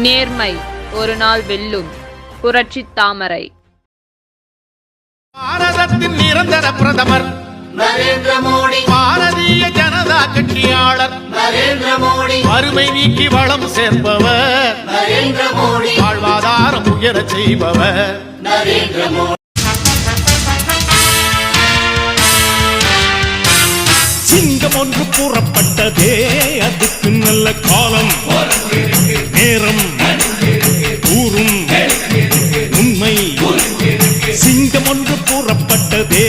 நேர்மை ஒரு நாள் வெல்லும். புரட்சி தாமரை. பாரதத்தின் நிரந்தர பிரதமர் நரேந்திர மோடி, பாரதிய ஜனதா கட்சியாளர் நரேந்திர மோடி, வறுமை நீக்கி வளம் சேர்ப்பவர் நரேந்திர மோடி, வாழ்வாதாரம் உயர செய்பவர் நரேந்திர மோடி. சிங்கம் ஒன்று கூறப்பட்டதே, அதுக்கு நல்ல காலம் நேரம் கூறும் உண்மை. சிங்கம் ஒன்று கூறப்பட்டதே,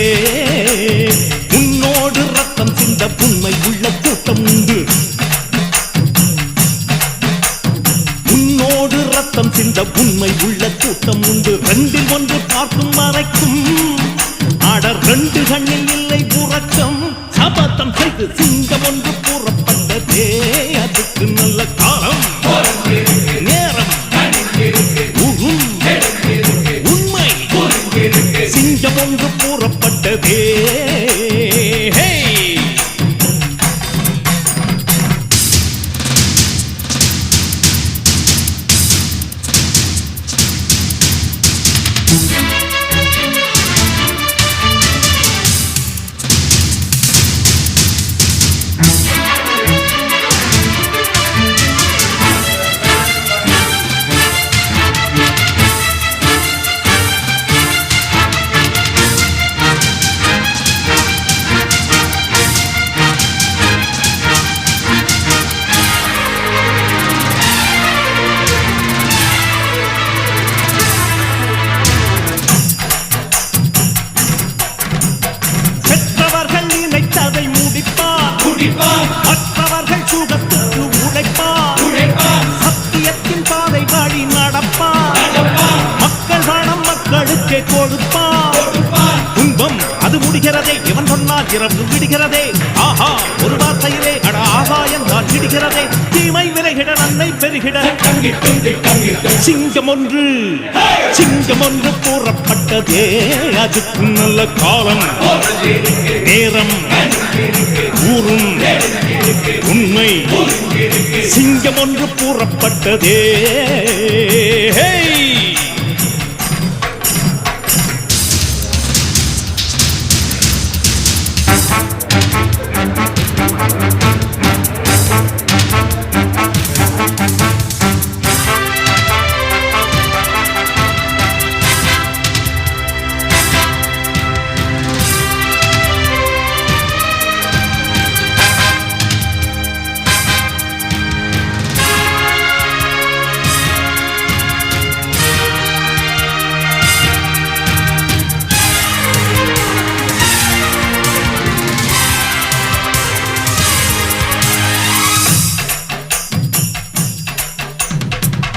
உன்னோடு ரத்தம் சிந்த உண்மை உள்ள கூட்டம் உண்டு. உன்னோடு ரத்தம் சிந்த உண்மை உள்ள கூட்டம் உண்டு. ரெண்டில் ஒன்று பார்க்கும் வரைக்கும் ஆடர் ரெண்டு கண்ணில் இல்லை உறக்கம். சபதம் செய்து சிங்கம் ஒன்று கூறப்பட்டதே, அதுக்கு நல்ல காலம் நேரம் உறும் உண்மை. சிங்கம் ஒன்று கூறப்பட்டதே. மற்றவர்கள் சுகத்துக்கு உழைப்பார், சத்தியத்தின் பாதை வழி நடப்பார், மக்கள் பணம் மக்களுக்கே கொடுப்பார். துன்பம் அது முடிகிறதே, இவன் சொன்னால் இரவு விடுகிறதே. ஆஹா ஒரு வார்த்தையிலே அட ஆகாயம் தான் விடுகிறதே. தீமை விலகிட நன்மை பெருகிட சிங்கம் ஒன்று கூறப்பட்டதே, அதுக்கு நல்ல காலம் நேரம் கூறும் உண்மை. சிங்கம் ஒன்று கூறப்பட்டதே.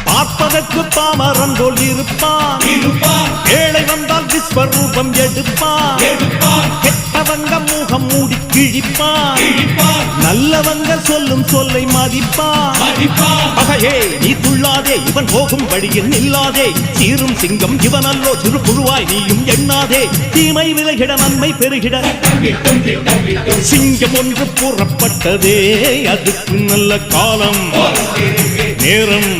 பார்ப்பதற்கு பாமரன் போல் இருப்பான், ஏழை வந்தால் விஸ்வரூபம் எடுப்பான். கெட்டவங்க முகம் மூடி கிழிப்பான், நல்லவங்க சொல்லும் சொல்லை மதிப்பான். பகையே நீ துள்ளாதே, இவன் போகும் வழியில் நில்லாதே. சீரும் சிங்கம் இவனல்லோ, சிறு புழுவாய் நீயும் எண்ணாதே. தீமை விலகிட நன்மை பெருகிட சிங்கம் ஒன்று கூறப்பட்டதே, அதுக்கு நல்ல காலம் நேரம்